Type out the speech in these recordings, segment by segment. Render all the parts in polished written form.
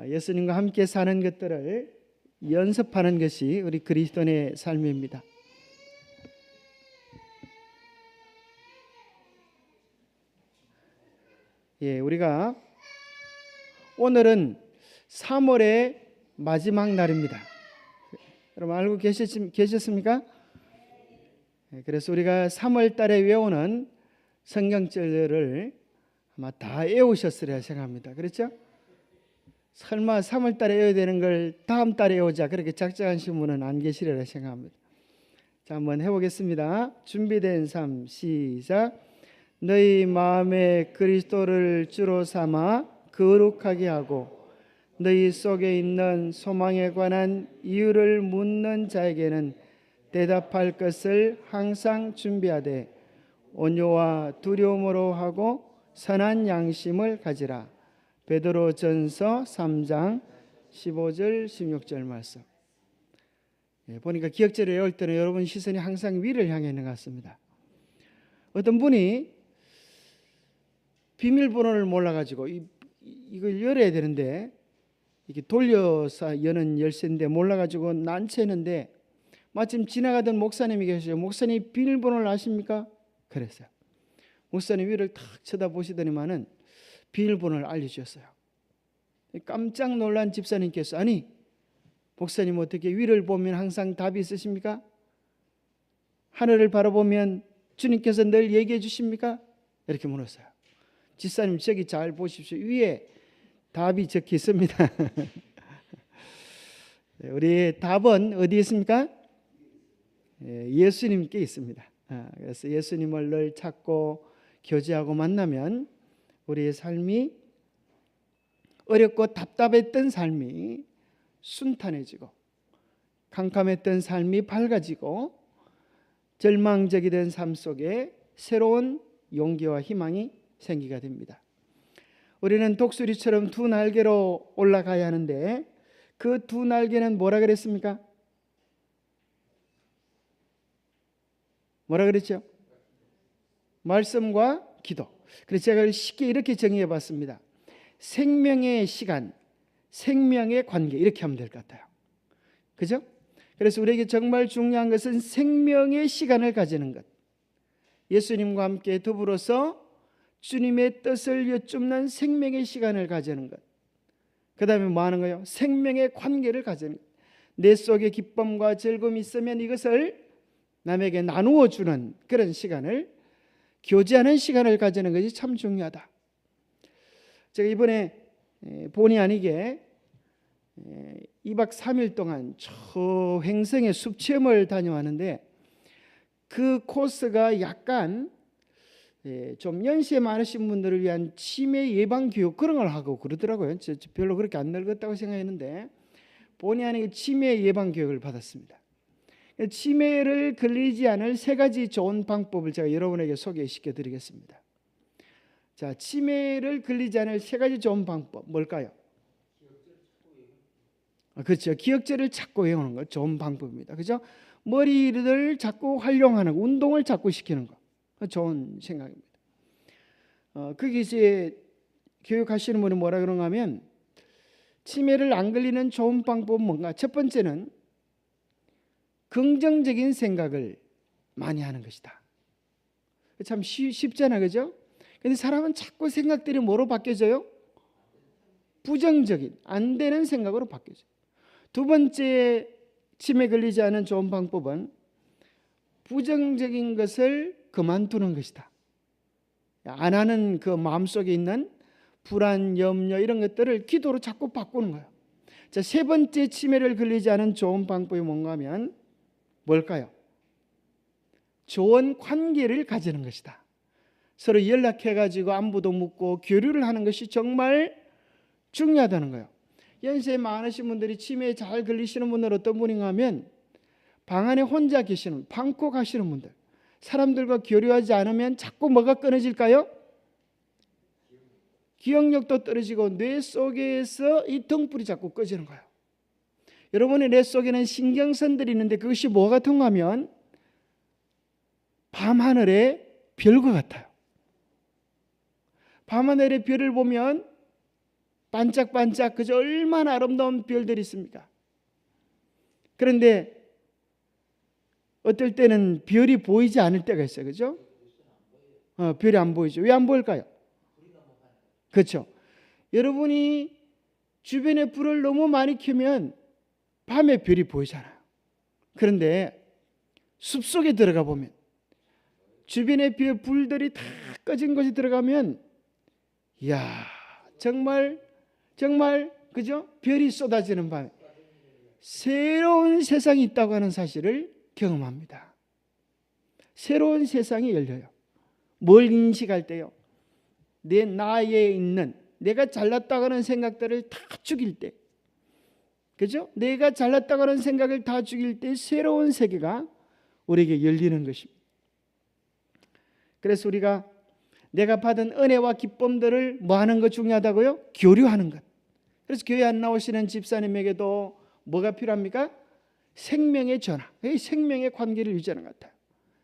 예수님과 함께 사는 것들을 연습하는 것이 우리 그리스도인의 삶입니다. 우리가 오늘은 3월의 마지막 날입니다. 여러분 알고 계셨습니까? 그래서 우리가 3월 달에 외우는 성경절을 아마 다 외우셨으리라 생각합니다. 그렇죠? 설마 3월 달에 외워야 되는 걸 다음 달에 외우자 그렇게 작정하신 분은 안 계시리라 생각합니다. 자, 한번 해보겠습니다. 준비된 삶 시작. 너희 마음에 그리스도를 주로 삼아 거룩하게 하고 너희 속에 있는 소망에 관한 이유를 묻는 자에게는 대답할 것을 항상 준비하되 온유와 두려움으로 하고 선한 양심을 가지라. 베드로전서 3장 15절 16절 말씀. 보니까 기억절을 외울 때는 여러분 시선이 항상 위를 향해 있는 것 같습니다. 어떤 분이 비밀번호를 몰라가지고 이걸 열어야 되는데 이렇게 돌려서 여는 열쇠인데 몰라가지고 난처했는데 마침 지나가던 목사님이 계셔요. 목사님 비밀번호를 아십니까? 그랬어요. 목사님 위를 탁 쳐다보시더니만은 비밀번호를 알려주셨어요. 깜짝 놀란 집사님께서 아니 목사님 어떻게 위를 보면 항상 답이 있으십니까? 하늘을 바라보면 주님께서 늘 얘기해 주십니까? 이렇게 물었어요. 집사님 저기 잘 보십시오. 위에 답이 적혀 있습니다. 우리 답은 어디 있습니까? 예수님께 있습니다. 그래서 예수님을 늘 찾고 교제하고 만나면 우리의 삶이 어렵고 답답했던 삶이 순탄해지고 캄캄했던 삶이 밝아지고 절망적이 된 삶 속에 새로운 용기와 희망이 생기게 됩니다. 우리는 독수리처럼 두 날개로 올라가야 하는데 그 두 날개는 뭐라 그랬습니까? 뭐라 그랬죠? 말씀과 기도. 그래서 제가 쉽게 이렇게 정의해 봤습니다. 생명의 시간, 생명의 관계 이렇게 하면 될 것 같아요. 그죠? 그래서 우리에게 정말 중요한 것은 생명의 시간을 가지는 것. 예수님과 함께 더불어서 주님의 뜻을 여쭙는 생명의 시간을 가지는 것. 그 다음에 뭐 하는 거예요? 생명의 관계를 가지는 것. 내 속에 기쁨과 즐거움이 있으면 이것을 남에게 나누어 주는 그런 시간을, 교제하는 시간을 가지는 것이 참 중요하다. 제가 이번에 본의 아니게 2박 3일 동안 저 횡성의 숲체험을 다녀왔는데 그 코스가 약간 좀 연세 많으신 분들을 위한 치매 예방 교육 그런 걸 하고 그러더라고요. 저 별로 그렇게 안 늙었다고 생각했는데 본의 아니게 치매 예방 교육을 받았습니다. 치매를 걸리지 않을 3가지 좋은 방법을 제가 여러분에게 소개시켜 드리겠습니다. 자, 치매를 걸리지 않을 3가지 좋은 방법 뭘까요? 그렇죠. 기억제를 찾고 외우는 거 좋은 방법입니다. 그죠? 머리를 자꾸 활용하는 거, 운동을 자꾸 시키는 거 좋은 생각입니다. 그게 이제 교육하시는 분이 뭐라 그런가 하면 치매를 안 걸리는 좋은 방법은 뭔가? 첫 번째는 긍정적인 생각을 많이 하는 것이다. 참 쉽잖아, 그죠? 근데 사람은 자꾸 생각들이 뭐로 바뀌어져요? 부정적인, 안 되는 생각으로 바뀌어져요. 두 번째 치매 걸리지 않은 좋은 방법은 부정적인 것을 그만두는 것이다. 안 하는 그 마음속에 있는 불안, 염려 이런 것들을 기도로 자꾸 바꾸는 거예요. 자, 3번째 치매를 걸리지 않은 좋은 방법이 뭔가 하면 뭘까요? 좋은 관계를 가지는 것이다. 서로 연락해가지고 안부도 묻고 교류를 하는 것이 정말 중요하다는 거예요. 연세 많으신 분들이 치매에 잘 걸리시는 분들 어떤 분인가 하면 방 안에 혼자 계시는, 방콕 하시는 분들, 사람들과 교류하지 않으면 자꾸 뭐가 끊어질까요? 기억력도 떨어지고 뇌 속에서 이 등불이 자꾸 꺼지는 거예요. 여러분의 뇌 속에는 신경선들이 있는데 그것이 뭐가 통하면 밤하늘의 별과 같아요. 밤하늘의 별을 보면 반짝반짝 그저 얼마나 아름다운 별들이 있습니까? 그런데 어떨 때는 별이 보이지 않을 때가 있어요. 그죠? 별이 안 보이죠. 왜 안 보일까요? 그렇죠. 여러분이 주변에 불을 너무 많이 켜면 밤에 별이 보이잖아요. 그런데 숲속에 들어가 보면 주변에 불들이 다 꺼진 곳에 들어가면 이야, 정말 그죠? 별이 쏟아지는 밤에 새로운 세상이 있다고 하는 사실을 경험합니다. 새로운 세상이 열려요. 뭘 인식할 때요? 내 나에 있는 내가 잘났다고 하는 생각들을 다 죽일 때, 그죠? 내가 잘났다고 하는 생각을 다 죽일 때 새로운 세계가 우리에게 열리는 것입니다. 그래서 우리가 내가 받은 은혜와 기쁨들을 뭐 하는 것 중요하다고요? 교류하는 것. 그래서 교회 안 나오시는 집사님에게도 뭐가 필요합니까? 생명의 전화, 생명의 관계를 유지하는 것 같아요.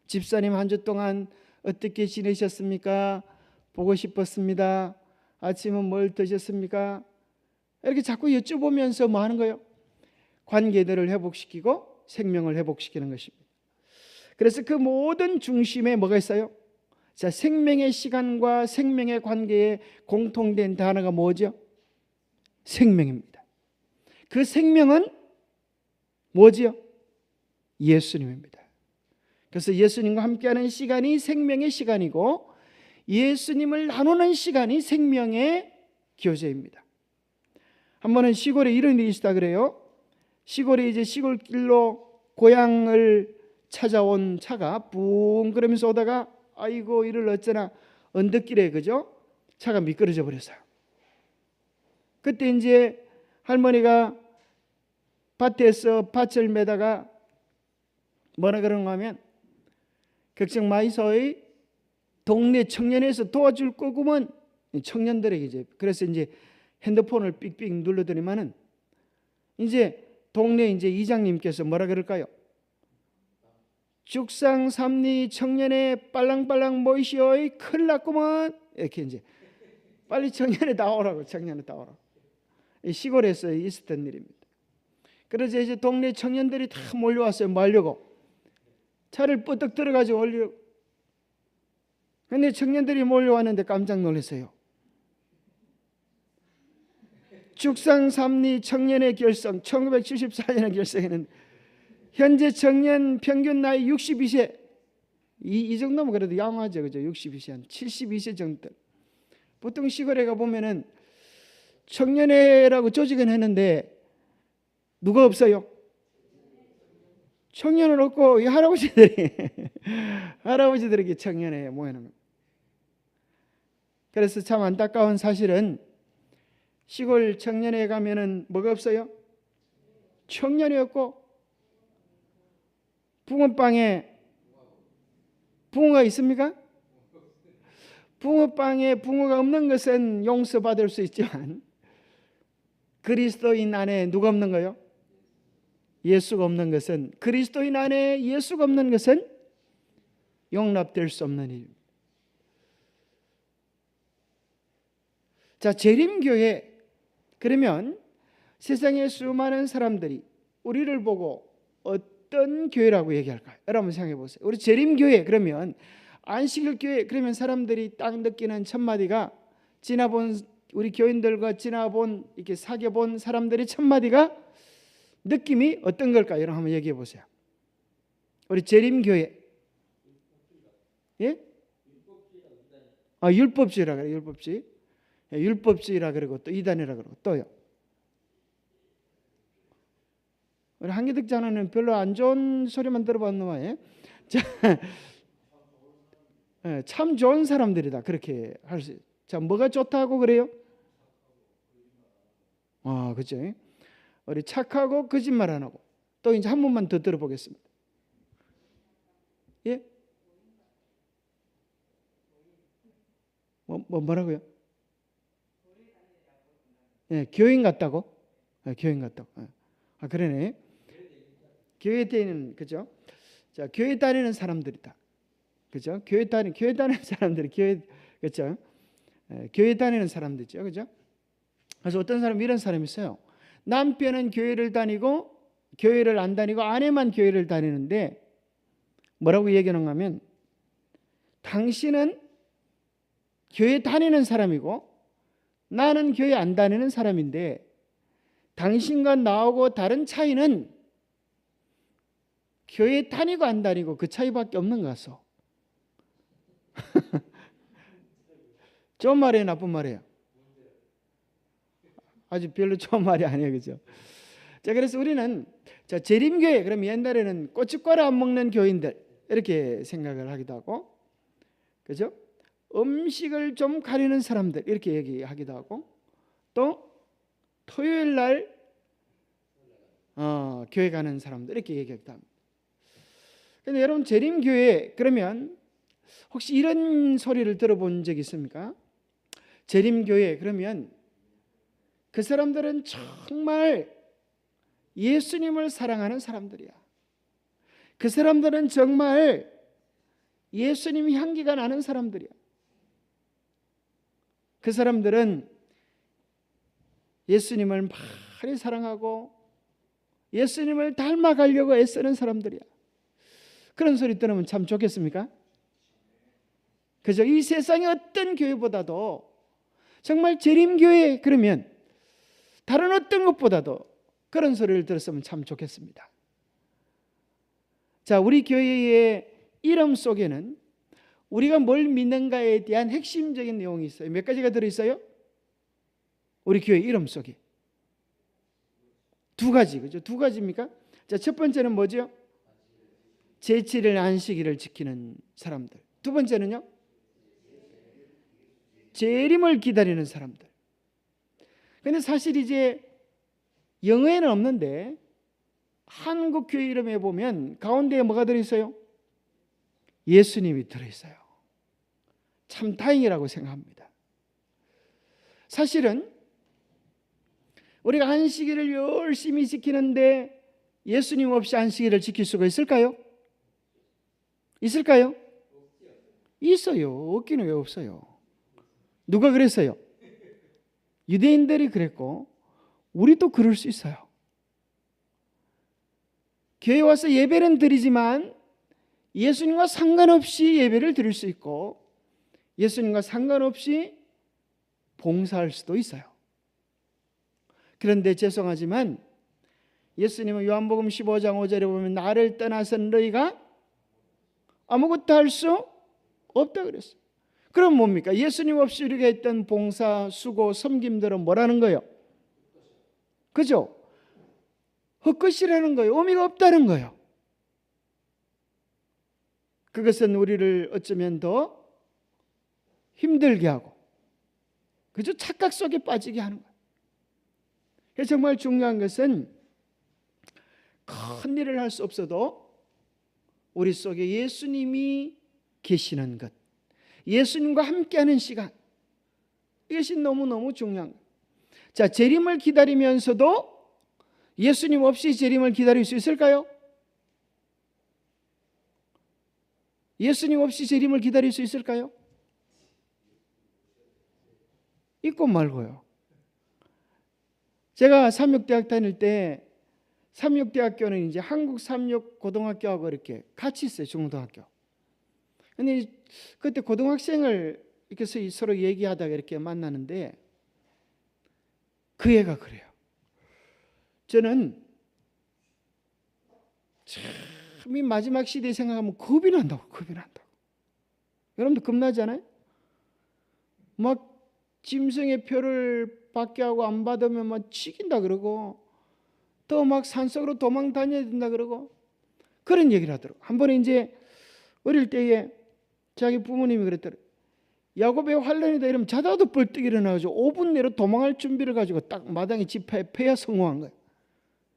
집사님 한 주 동안 어떻게 지내셨습니까? 보고 싶었습니다. 아침은 뭘 드셨습니까? 이렇게 자꾸 여쭤보면서 뭐 하는 거예요? 관계들을 회복시키고 생명을 회복시키는 것입니다. 그래서 그 모든 중심에 뭐가 있어요? 자, 생명의 시간과 생명의 관계에 공통된 단어가 뭐죠? 생명입니다. 그 생명은 뭐지요? 예수님입니다. 그래서 예수님과 함께하는 시간이 생명의 시간이고 예수님을 나누는 시간이 생명의 교제입니다. 한 번은 시골에 이런 일이 있었다 그래요. 시골에 이제 시골길로 고향을 찾아온 차가 붕 그러면서 오다가 아이고 이를 어쩌나 언덕길에 그죠? 차가 미끄러져 버렸어요. 그때 이제 할머니가 밭에서 밭을 매다가 뭐라 그런가 하면 걱정 마이소이 동네 청년에서 도와줄 거구먼 청년들에게 이제 그래서 이제 핸드폰을 삑삑 눌러더니만은 이제 동네 이제 이장님께서 뭐라 그럴까요? 죽상 삼리 청년에 빨랑빨랑 모이시오이 큰일 났구먼 이렇게 이제 빨리 청년에 나오라고 청년에 나오라고 시골에서 있었던 일입니다. 그래서 이제 동네 청년들이 다 몰려왔어요. 뭐 하려고? 차를 뻗덕 들어가지고 올리려고. 근데 청년들이 몰려왔는데 깜짝 놀랐어요. 죽상 삼리 청년의 결성 1974년에 결성했는데 현재 청년 평균 나이 62세 이 정도면 그래도 양호하죠. 그죠? 62세 한 72세 정도. 보통 시골에 가보면은 청년회라고 조직은 했는데 누가 없어요? 청년은 없고 이 할아버지들에게 청년회에 모이는 겁니다. 그래서 참 안타까운 사실은 시골 청년회에 가면은 뭐가 없어요? 청년이 없고 붕어빵에 붕어가 있습니까? 붕어빵에 붕어가 없는 것은 용서받을 수 있지만 그리스도인 안에 누가 없는 거요? 예수가 없는 것은 그리스도인 안에 예수가 없는 것은 용납될 수 없는 일입니다. 자, 재림교회 그러면 세상의 수많은 사람들이 우리를 보고 어떤 교회라고 얘기할까요? 여러분 생각해 보세요. 우리 재림교회 그러면 안식일 교회 그러면 사람들이 딱 느끼는 첫 마디가 지나본 우리 교인들과 지나본 이렇게 사귀어본 사람들의 첫 마디가 느낌이 어떤 걸까요? 여러분 한번 얘기해 보세요. 우리 재림교회 예? 율법주의라 그래요. 율법주의. 율법주의라 그러고 또 이단이라 그러고 또요. 우리 한기득자는 별로 안 좋은 소리만 들어봤는 거예요. 참 좋은 사람들이다 그렇게 할 수. 자, 뭐가 좋다고 그래요? 그죠? 우리 착하고 거짓말 안 하고 또 이제 한 번만 더 들어보겠습니다. 예? 뭐라고요? 예, 교인 같다고? 교인 같다고. 그러네. 교회 다니는 그죠? 자, 교회 다니는 사람들이다. 그죠? 교회 다니는 사람들이 교회 그죠? 교회 다니는 사람들이죠. 그죠? 그래서 어떤 사람은 이런 사람이 있어요. 남편은 교회를 다니고 교회를 안 다니고 아내만 교회를 다니는데 뭐라고 얘기하는가 하면, 당신은 교회 다니는 사람이고 나는 교회 안 다니는 사람인데 당신과 나하고 다른 차이는 교회 다니고 안 다니고 그 차이밖에 없는 것 같소. 좋은 말이에요, 나쁜 말이에요? 아주 별로 좋은 말이 아니에요, 그죠? 자, 그래서 우리는 재림교회, 그럼 옛날에는 고춧가루 안 먹는 교인들 이렇게 생각을 하기도 하고, 그죠? 음식을 좀 가리는 사람들 이렇게 얘기하기도 하고, 또 토요일 날 교회 가는 사람들 이렇게 얘기하기도 합니다. 근데 여러분, 재림교회 그러면 혹시 이런 소리를 들어본 적 있습니까? 재림교회 그러면 그 사람들은 정말 예수님을 사랑하는 사람들이야. 그 사람들은 정말 예수님 향기가 나는 사람들이야. 그 사람들은 예수님을 많이 사랑하고 예수님을 닮아가려고 애쓰는 사람들이야. 그런 소리 들으면 참 좋겠습니까? 그죠? 이 세상의 어떤 교회보다도 정말 재림교회 그러면 다른 어떤 것보다도 그런 소리를 들었으면 참 좋겠습니다. 자, 우리 교회의 이름 속에는 우리가 뭘 믿는가에 대한 핵심적인 내용이 있어요. 몇 가지가 들어있어요? 우리 교회 이름 속에 두 가지, 그죠? 두 가지입니까? 자, 첫 번째는 뭐죠? 제7일 안식일을 지키는 사람들. 두 번째는요? 재림을 기다리는 사람들. 근데 사실 이제 영어에는 없는데 한국 교회 이름에 보면 가운데에 뭐가 들어있어요? 예수님이 들어있어요. 참 다행이라고 생각합니다. 사실은 우리가 안식일을 열심히 지키는데 예수님 없이 안식일을 지킬 수가 있을까요? 있을까요? 있어요. 없기는 왜 없어요? 누가 그랬어요? 유대인들이 그랬고 우리도 그럴 수 있어요. 교회 와서 예배는 드리지만 예수님과 상관없이 예배를 드릴 수 있고 예수님과 상관없이 봉사할 수도 있어요. 그런데 죄송하지만 예수님은 요한복음 15장 5절에 보면 나를 떠나선 너희가 아무것도 할 수 없다 그랬어요. 그럼 뭡니까? 예수님 없이 우리가 했던 봉사, 수고, 섬김들은 뭐라는 거예요? 그죠? 헛것이라는 거예요. 의미가 없다는 거예요. 그것은 우리를 어쩌면 더 힘들게 하고, 그죠? 착각 속에 빠지게 하는 거예요. 그래서 정말 중요한 것은 큰 일을 할 수 없어도 우리 속에 예수님이 계시는 것, 예수님과 함께하는 시간, 이것이 너무너무 중요한 거예요. 자, 재림을 기다리면서도 예수님 없이 재림을 기다릴 수 있을까요? 예수님 없이 재림을 기다릴 수 있을까요? 있고 말고요. 제가 삼육대학 다닐 때 삼육대학교는 이제 한국 삼육고등학교하고 이렇게 같이 있어요. 중고등학교. 근데 그때 고등학생을 이렇게 서로 얘기하다가 이렇게 만나는데 그 애가 그래요. 저는 참 이 마지막 시대 생각하면 겁이 난다고. 여러분들 겁나지 않아요? 막 짐승의 표를 받게 하고 안 받으면 막 죽인다 그러고 또 막 산속으로 도망 다녀야 된다 그러고 그런 얘기를 하더라고. 한 번에 이제 어릴 때에 자기 부모님이 그랬더래. 야곱의 환란이다 이러면 자다가도 벌떡 일어나가지고 5분 내로 도망할 준비를 가지고 딱 마당에 집회야 성공한 거예요.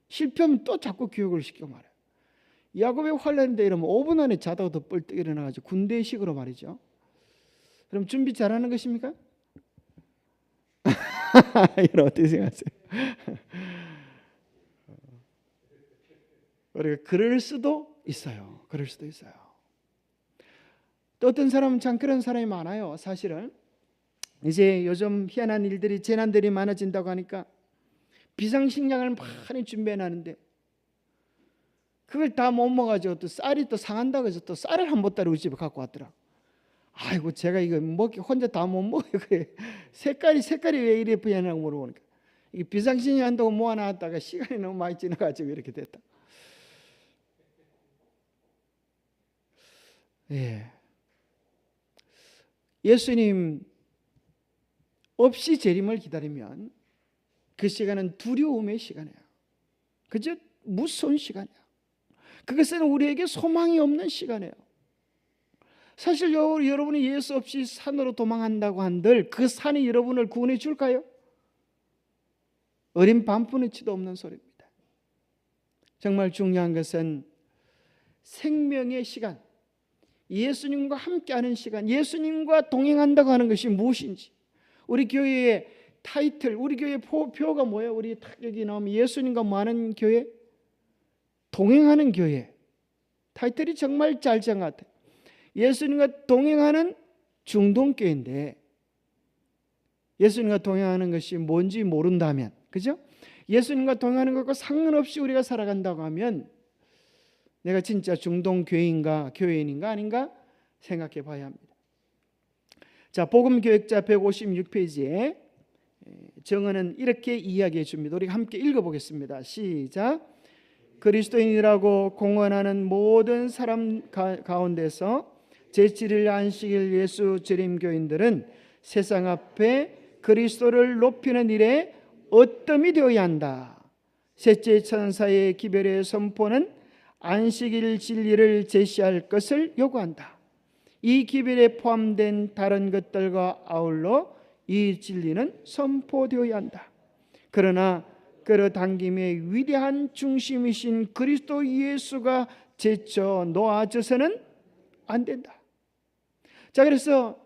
실패하면 또 자꾸 교육을 시키고 말해요. 야곱의 환란이다 이러면 5분 안에 자다가도 벌떡 일어나가지고 군대식으로 말이죠. 그럼 준비 잘하는 것입니까? 이런 어떻게 생각하세요? 우리가 그럴 수도 있어요. 그럴 수도 있어요. 또 어떤 사람은 참 그런 사람이 많아요. 사실은 이제 요즘 희한한 일들이, 재난들이 많아진다고 하니까 비상식량을 많이 준비해놨는데 그걸 다 못 먹어가지고 또 쌀이 또 상한다고 해서 또 쌀을 한 보따리 우리 집에 갖고 왔더라. 아이고 제가 이거 먹기 혼자 다 못 먹어요. 그래. 색깔이 왜 이래 보이냐고 물어보니까 이게 비상식량 한다고 모아놨다가 시간이 너무 많이 지나가지고 이렇게 됐다. 예. 예수님 없이 재림을 기다리면 그 시간은 두려움의 시간이에요. 그저 무서운 시간이에요. 그것은 우리에게 소망이 없는 시간이에요. 사실 여러분이 예수 없이 산으로 도망한다고 한들 그 산이 여러분을 구원해 줄까요? 어린 반푼어치도 없는 소리입니다. 정말 중요한 것은 생명의 시간, 예수님과 함께하는 시간, 예수님과 동행한다고 하는 것이 무엇인지, 우리 교회의 타이틀, 우리 교회 표가 뭐예요? 우리 여기 나오면 예수님과 뭐하는 교회? 동행하는 교회. 타이틀이 정말 잘 정한 것 같아요. 예수님과 동행하는 중동교회인데 예수님과 동행하는 것이 뭔지 모른다면, 그죠? 예수님과 동행하는 것과 상관없이 우리가 살아간다고 하면 내가 진짜 중동교회인가 교회인인가 아닌가 생각해 봐야 합니다. 자, 복음교역자 156페이지에 정언은 이렇게 이야기해 줍니다. 우리 함께 읽어보겠습니다. 시작. 그리스도인이라고 공언하는 모든 사람 가운데서 제7일 안식일 예수 재림교인들은 세상 앞에 그리스도를 높이는 일에 어뜸이 되어야 한다. 셋째 천사의 기별의 선포는 안식일 진리를 제시할 것을 요구한다. 이 기별에 포함된 다른 것들과 아울러 이 진리는 선포되어야 한다. 그러나 끌어당김의 위대한 중심이신 그리스도 예수가 제쳐 놓아져서는 안 된다. 자, 그래서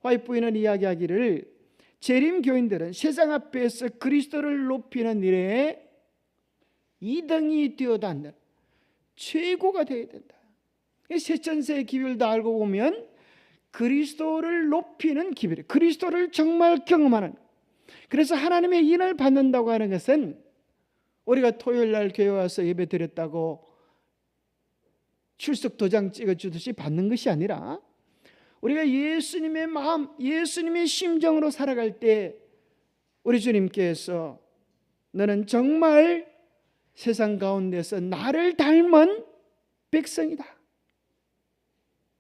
화이트부인은 이야기하기를 재림 교인들은 세상 앞에서 그리스도를 높이는 일에 2등이 되어도 안 된다. 최고가 되어야 된다. 세천세의 기별도 알고 보면 그리스도를 높이는 기별, 그리스도를 정말 경험하는. 그래서 하나님의 인을 받는다고 하는 것은 우리가 토요일 날 교회 와서 예배 드렸다고 출석 도장 찍어주듯이 받는 것이 아니라 우리가 예수님의 마음, 예수님의 심정으로 살아갈 때 우리 주님께서 너는 정말 세상 가운데서 나를 닮은 백성이다,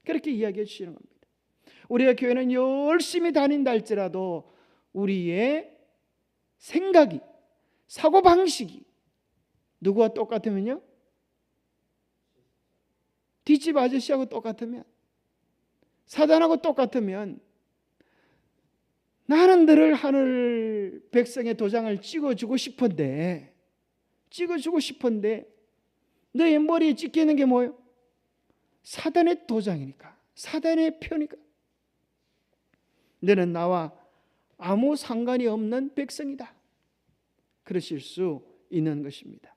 그렇게 이야기해 주시는 겁니다. 우리가 교회는 열심히 다닌다 할지라도 우리의 생각이, 사고방식이 누구와 똑같으면요? 뒷집 아저씨하고 똑같으면, 사단하고 똑같으면 나는 너를 하늘 백성의 도장을 찍어주고 싶은데 너의 머리에 찍히는 게 뭐예요? 사단의 도장이니까, 사단의 표니까. 너는 나와 아무 상관이 없는 백성이다, 그러실 수 있는 것입니다.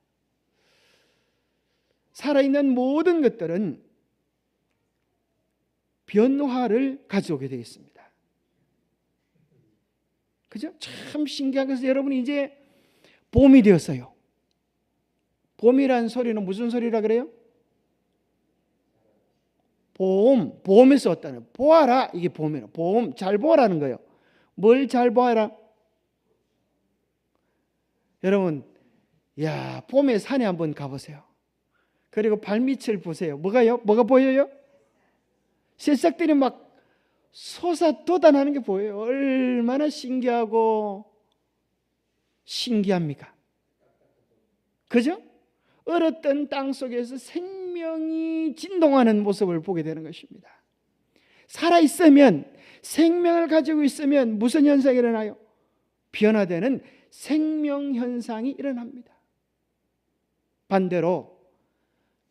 살아있는 모든 것들은 변화를 가져오게 되어 있습니다. 그죠? 참 신기한 것은 여러분이 이제 봄이 되었어요. 봄이란 소리는 무슨 소리라 그래요? 봄에서 왔다는, 보아라, 이게 봄이에요. 봄, 잘 보아라는 거예요. 뭘 잘 보아라? 여러분, 봄에 산에 한번 가보세요. 그리고 발밑을 보세요. 뭐가 보여요? 새싹들이 막 솟아돋아나는 게 보여요. 얼마나 신기하고 신기합니까? 그죠? 얼었던 땅 속에서 생명이 진동하는 모습을 보게 되는 것입니다. 살아있으면, 생명을 가지고 있으면 무슨 현상이 일어나요? 변화되는 생명현상이 일어납니다. 반대로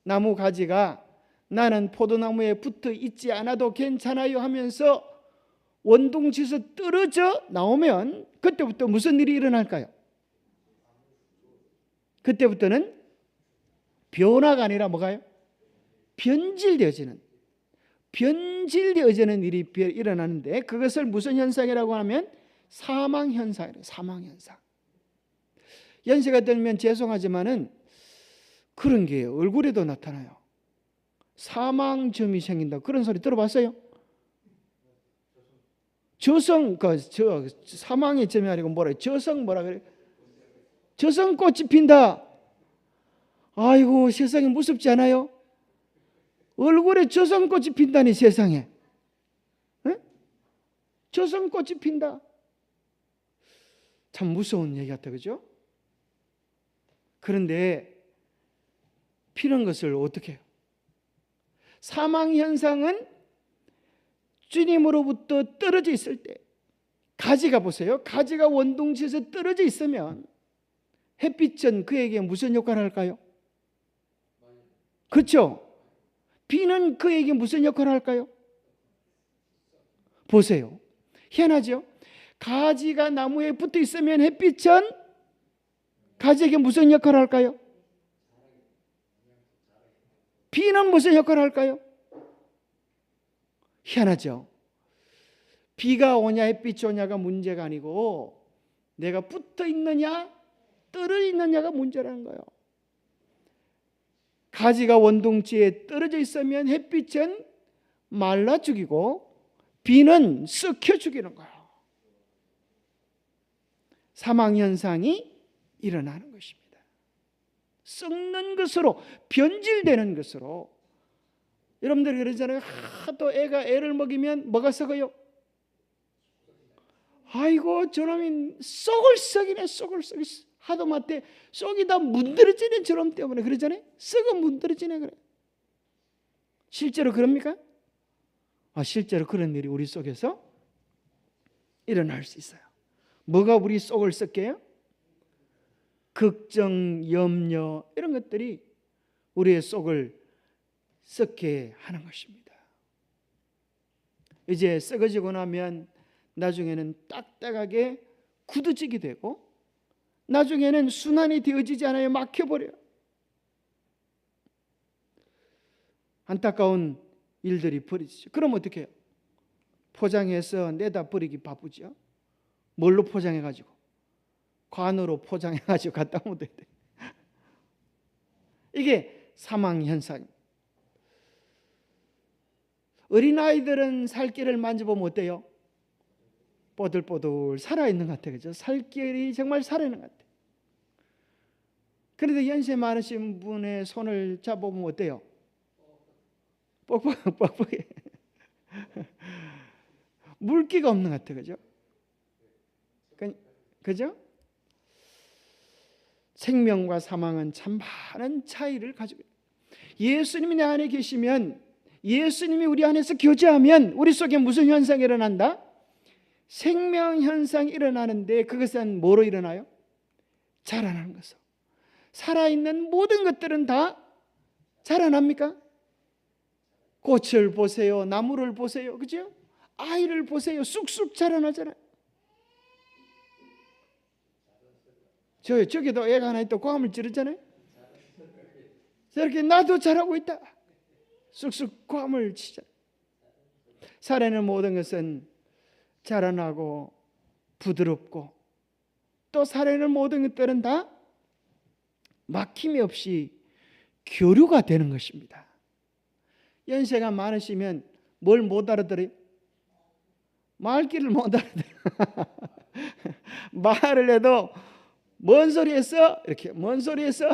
나무 가지가 나는 포도나무에 붙어 있지 않아도 괜찮아요 하면서 원동치에서 떨어져 나오면 그때부터 무슨 일이 일어날까요? 그때부터는 변화가 아니라 뭐가요? 변질되어지는, 변질되어지는 일이 일어나는데 그것을 무슨 현상이라고 하면 사망 현상이래요. 사망 현상. 연세가 들면 죄송하지만은 그런 게 얼굴에도 나타나요. 사망점이 생긴다. 그런 소리 들어봤어요? 사망의 점이 아니고 뭐라 뭐라 그래? 저성꽃이 핀다. 아이고, 세상에 무섭지 않아요? 얼굴에 저성꽃이 핀다니, 세상에. 에? 저성꽃이 핀다. 참 무서운 얘기 같아, 그죠? 그런데 피는 것을 어떻게 해요? 사망 현상은 주님으로부터 떨어져 있을 때, 가지가 보세요. 가지가 원둥지에서 떨어져 있으면 햇빛은 그에게 무슨 역할을 할까요? 그렇죠? 비는 그에게 무슨 역할을 할까요? 보세요. 희한하죠? 가지가 나무에 붙어 있으면 햇빛은 가지에게 무슨 역할을 할까요? 비는 무슨 역할을 할까요? 희한하죠? 비가 오냐 햇빛이 오냐가 문제가 아니고 내가 붙어 있느냐 떨어져 있느냐가 문제라는 거예요. 가지가 원둥지에 떨어져 있으면 햇빛은 말라 죽이고 비는 썩혀 죽이는 거예요. 사망 현상이 일어나는 것입니다. 썩는 것으로, 변질되는 것으로. 여러분들이 그러잖아요. 하도 애가 애를 먹이면 뭐가 썩어요? 아이고, 저놈이 쏙을 썩이네. 쏙을 썩이. 하도 마때 쏙이 다 문드러지는 저놈 때문에 그러잖아요. 썩어 문드러지네 그래. 실제로 그럽니까? 실제로 그런 일이 우리 속에서 일어날 수 있어요. 뭐가 우리 속을 썩게 해요? 걱정, 염려 이런 것들이 우리의 속을 썩게 하는 것입니다. 이제 썩어지고 나면 나중에는 딱딱하게 굳어지게 되고 나중에는 순환이 되어지지 않아요. 막혀버려요. 안타까운 일들이 벌어지죠. 그럼 어떻게 해요? 포장해서 내다 버리기 바쁘죠. 뭘로 포장해가지고? 관으로 포장해가지고 갖다 묻어야 돼. 이게 사망 현상입니다. 어린아이들은 살결을 만져보면 어때요? 뽀들뽀들 살아있는 것 같아요. 그죠? 살결이 정말 살아있는 것 같아요. 그런데 연세 많으신 분의 손을 잡아보면 어때요? 뻑뻑해. 물기가 없는 것 같아요. 그죠? 그죠? 생명과 사망은 참 많은 차이를 가지고 있어요. 예수님이 내 안에 계시면, 예수님이 우리 안에서 교제하면 우리 속에 무슨 현상이 일어난다? 생명 현상이 일어나는데 그것은 뭐로 일어나요? 자라나는 것으로. 살아있는 모든 것들은 다 자라납니까? 꽃을 보세요. 나무를 보세요. 그죠? 아이를 보세요. 쑥쑥 자라나잖아요. 저기도 애가 하나 있다 고함을 지르잖아요. 저렇게 나도 자라고 있다. 쑥쑥 고함을 치잖아요. 살아있는 모든 것은 자라나고 부드럽고 또 살아있는 모든 것들은 다 막힘이 없이 교류가 되는 것입니다. 연세가 많으시면 뭘 못 알아들어요? 말귀를 못 알아들어요. 말을 해도 뭔 소리 했어? 이렇게 뭔 소리 했어?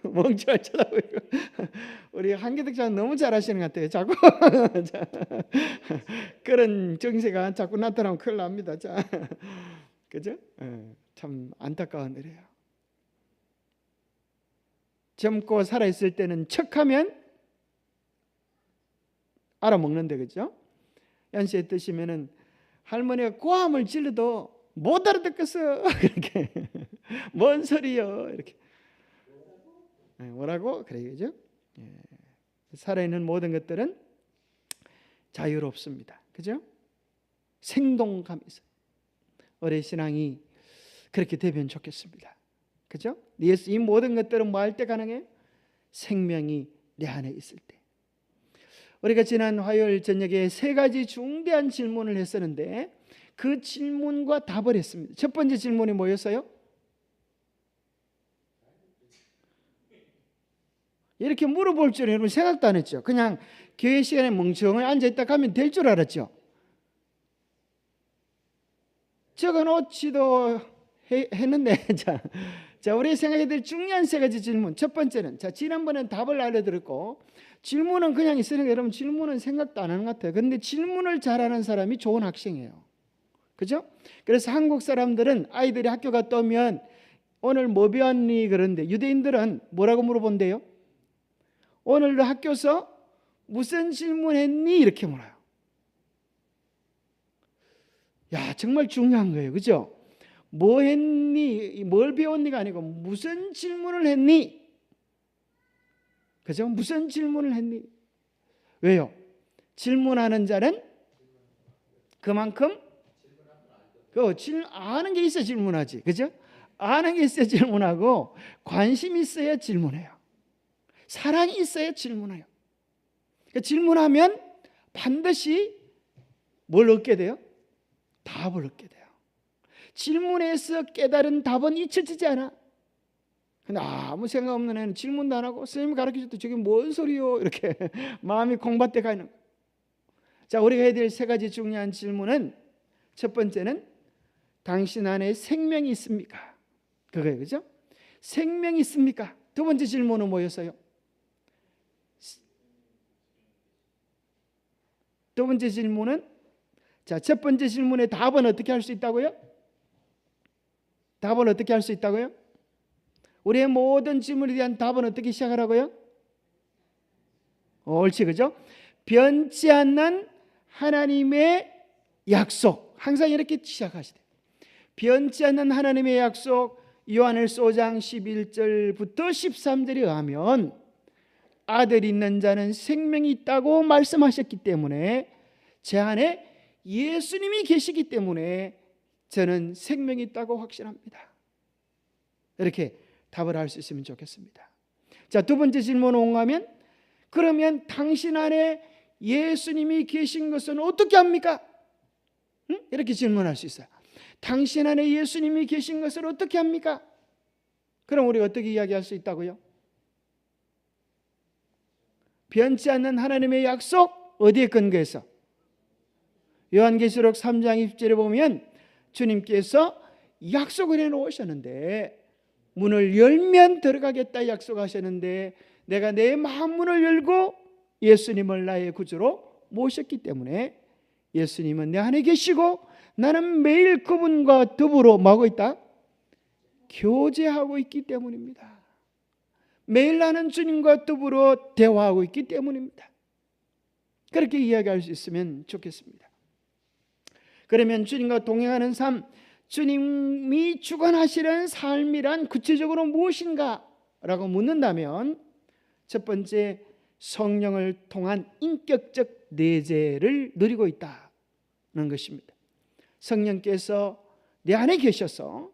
멍청할 쳐다보고. 우리 한기득 장 너무 잘하시는 것 같아요. 자꾸 그런 정세가 자꾸 나타나면 큰일 납니다. 자, 그죠? 참 안타까운 일이에요. 젊고 살아있을 때는 척하면 알아먹는데, 그죠? 연세에 드시면은 할머니가 고함을 질러도 못 알아듣겠어. 그렇게 뭔 소리요? 이렇게 뭐라고? 그래, 그죠? 살아있는 모든 것들은 자유롭습니다. 그죠? 생동감이 있어요. 올해 신앙이 그렇게 되면 좋겠습니다. 그죠? 이 모든 것들은 뭐 할 때 가능해요? 생명이 내 안에 있을 때. 우리가 지난 화요일 저녁에 세 가지 중대한 질문을 했었는데 그 질문과 답을 했습니다. 첫 번째 질문이 뭐였어요? 이렇게 물어볼 줄 여러분 생각도 안 했죠. 그냥 교회 시간에 멍청하게 앉아있다 가면 될 줄 알았죠. 적어놓지도 했는데 자, 우리 생각해야 될 중요한 세 가지 질문. 첫 번째는, 자, 지난번엔 답을 알려드렸고 질문은 그냥 있으니까 여러분 질문은 생각도 안 하는 것 같아요. 그런데 질문을 잘하는 사람이 좋은 학생이에요. 그죠? 그래서 한국 사람들은 아이들이 학교 갔다 오면 오늘 뭐 배웠니? 그런데 유대인들은 뭐라고 물어본대요? 오늘도 학교에서 무슨 질문했니? 이렇게 물어요. 야, 정말 중요한 거예요. 그죠? 뭐 했니? 뭘 배웠니가 아니고 무슨 질문을 했니? 그죠? 무슨 질문을 했니? 왜요? 질문하는 자는 그만큼 아는 게 있어야 질문하지. 그죠? 아는 게 있어야 질문하고 관심이 있어야 질문해요. 사랑이 있어야 질문해요. 그러니까 질문하면 반드시 뭘 얻게 돼요? 답을 얻게 돼요. 질문에서 깨달은 답은 잊혀지지 않아. 근데 아무 생각 없는 애는 질문도 안 하고 선생님 가르쳐줬더니 저게 뭔 소리요? 이렇게 마음이 공밭에 가 있는 거예요. 자, 우리가 해야 될 세 가지 중요한 질문은 첫 번째는 당신 안에 생명이 있습니까? 그거예요. 그죠? 생명이 있습니까? 두 번째 질문은 뭐였어요? 두 번째 질문은, 자, 첫 번째 질문의 답은 어떻게 할 수 있다고요? 답은 어떻게 할 수 있다고요? 우리의 모든 질문에 대한 답은 어떻게 시작하라고요? 옳지, 그죠? 변치 않는 하나님의 약속. 항상 이렇게 시작하시대요. 변치 않는 하나님의 약속. 요한일서 5장 11절부터 13절에 의하면 아들 있는 자는 생명이 있다고 말씀하셨기 때문에 제 안에 예수님이 계시기 때문에 저는 생명이 있다고 확신합니다. 이렇게 답을 할 수 있으면 좋겠습니다. 자, 두 번째 질문 온가면, 그러면 당신 안에 예수님이 계신 것은 어떻게 합니까? 이렇게 질문할 수 있어요. 당신 안에 예수님이 계신 것을 어떻게 합니까? 그럼 우리가 어떻게 이야기할 수 있다고요? 변치 않는 하나님의 약속, 어디에 근거해서? 요한계시록 3장 20절에 보면 주님께서 약속을 해놓으셨는데 문을 열면 들어가겠다 약속하셨는데 내가 내 마음 문을 열고 예수님을 나의 구주로 모셨기 때문에 예수님은 내 안에 계시고 나는 매일 그분과 더불어 뭐하고 있다? 교제하고 있기 때문입니다. 매일 나는 주님과 더불어 대화하고 있기 때문입니다. 그렇게 이야기할 수 있으면 좋겠습니다. 그러면 주님과 동행하는 삶, 주님이 주관하시는 삶이란 구체적으로 무엇인가? 라고 묻는다면 첫 번째, 성령을 통한 인격적 내재를 누리고 있다는 것입니다. 성령께서 내 안에 계셔서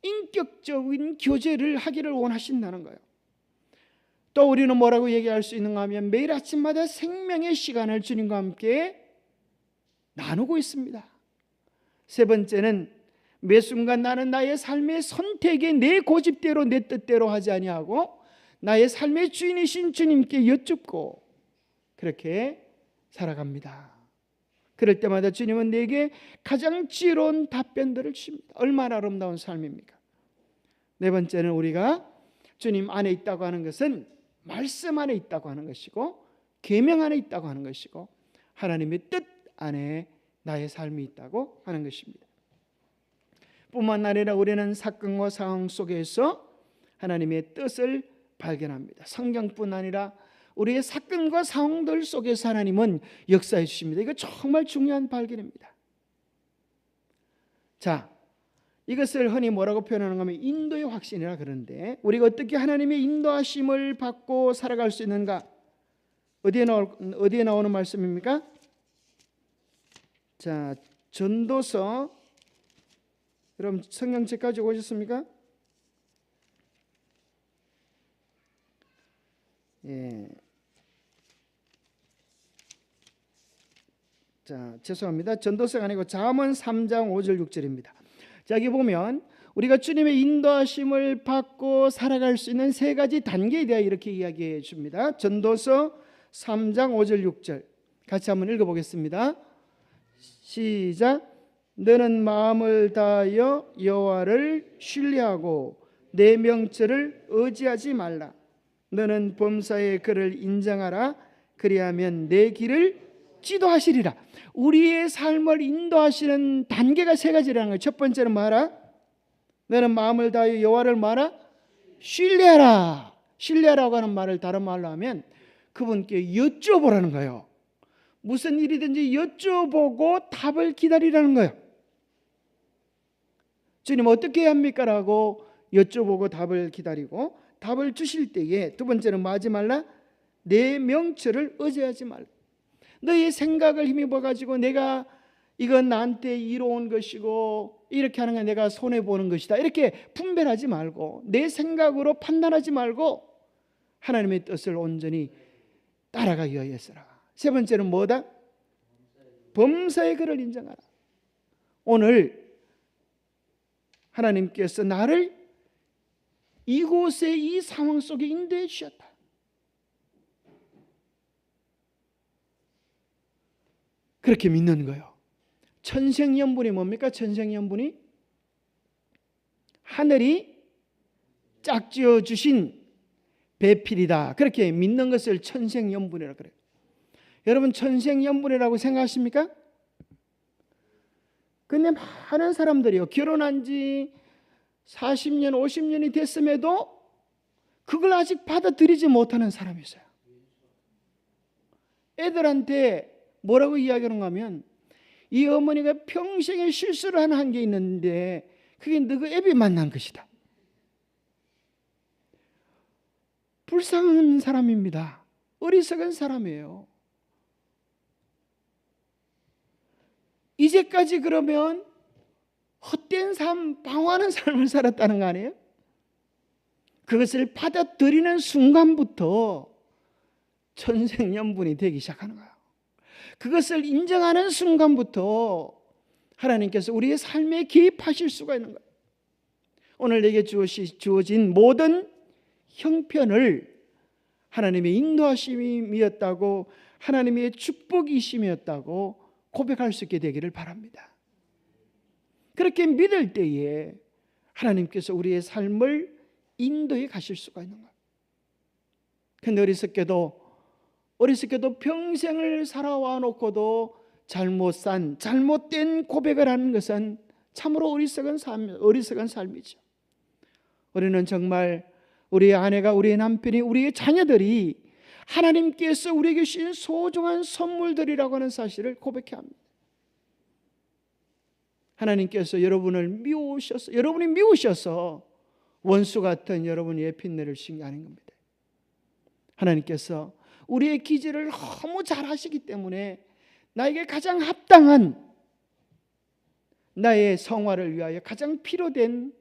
인격적인 교제를 하기를 원하신다는 거예요. 또 우리는 뭐라고 얘기할 수 있는가 하면 매일 아침마다 생명의 시간을 주님과 함께 나누고 있습니다. 세 번째는 매 순간 나는 나의 삶의 선택에 내 고집대로 내 뜻대로 하지 아니하고 나의 삶의 주인이신 주님께 여쭙고 그렇게 살아갑니다. 그럴 때마다 주님은 내게 가장 지혜로운 답변들을 주십니다. 얼마나 아름다운 삶입니까? 네 번째는 우리가 주님 안에 있다고 하는 것은 말씀 안에 있다고 하는 것이고 계명 안에 있다고 하는 것이고 하나님의 뜻 안에 나의 삶이 있다고 하는 것입니다. 뿐만 아니라 우리는 사건과 상황 속에서 하나님의 뜻을 발견합니다. 성경뿐 아니라 우리의 사건과 상황들 속에서 하나님은 역사해 주십니다. 이거 정말 중요한 발견입니다. 자, 이것을 흔히 뭐라고 표현하는가 하면 인도의 확신이라 그러는데 우리가 어떻게 하나님의 인도하심을 받고 살아갈 수 있는가? 어디에 나오는 말씀입니까? 자, 전도서, 여러분 성경책 가지고 오셨습니까? 예. 죄송합니다. 전도서가 아니고 잠언 3장 5절 6절입니다. 자, 여기 보면 우리가 주님의 인도하심을 받고 살아갈 수 있는 세 가지 단계에 대해 이렇게 이야기해 줍니다. 전도서 3장 5절 6절 같이 한번 읽어보겠습니다. 시작. 너는 마음을 다하여 여호와를 신뢰하고 내 명철을 의지하지 말라. 너는 범사의 그를 인정하라. 그리하면 내 길을 지도하시리라. 우리의 삶을 인도하시는 단계가 세 가지라는 거예요. 첫 번째는 뭐하라? 너는 마음을 다하여 여호와를 뭐하라? 신뢰하라. 신뢰하라고 하는 말을 다른 말로 하면 그분께 여쭤보라는 거예요. 무슨 일이든지 여쭤보고 답을 기다리라는 거예요. 주님 어떻게 해야 합니까? 라고 여쭤보고 답을 기다리고, 답을 주실 때에 두 번째는 뭐 하지 말라? 내 명철을 의지하지 말라. 너의 생각을 힘입어 가지고 내가 이건 나한테 이로운 것이고 이렇게 하는 건 내가 손해보는 것이다 이렇게 분별하지 말고, 내 생각으로 판단하지 말고 하나님의 뜻을 온전히 따라가기 위해서라. 세 번째는 뭐다? 범사의 그를 인정하라. 오늘 하나님께서 나를 이곳에 이 상황 속에 인도해 주셨다. 그렇게 믿는 거예요. 천생연분이 뭡니까? 천생연분이 하늘이 짝지어 주신 배필이다. 그렇게 믿는 것을 천생연분이라고 그래요. 여러분 천생연분이라고 생각하십니까? 근데 많은 사람들이요, 결혼한 지 40년 50년이 됐음에도 그걸 아직 받아들이지 못하는 사람이 있어요. 애들한테 뭐라고 이야기하는가 하면 이 어머니가 평생에 실수를 한 게 있는데 그게 너그 애비 만난 것이다. 불쌍한 사람입니다. 어리석은 사람이에요. 이제까지 그러면 헛된 삶, 방황하는 삶을 살았다는 거 아니에요? 그것을 받아들이는 순간부터 천생연분이 되기 시작하는 거예요. 그것을 인정하는 순간부터 하나님께서 우리의 삶에 개입하실 수가 있는 거예요. 오늘 내게 주어진 모든 형편을 하나님의 인도하심이었다고, 하나님의 축복이심이었다고 고백할 수 있게 되기를 바랍니다. 그렇게 믿을 때에 하나님께서 우리의 삶을 인도해 가실 수가 있는 거예요. 근데 어리석게도 평생을 살아와 놓고도 잘못된 고백을 하는 것은 참으로 어리석은 삶이죠. 우리는 정말 우리의 아내가, 우리의 남편이, 우리의 자녀들이 하나님께서 우리에게 주신 소중한 선물들이라고 하는 사실을 고백해야 합니다. 하나님께서 여러분이 미우셔서 원수 같은 여러분의 핀내를 주신 게 아닌 겁니다. 하나님께서 우리의 기질을 너무 잘 아시기 때문에 나에게 가장 합당한, 나의 성화를 위하여 가장 필요된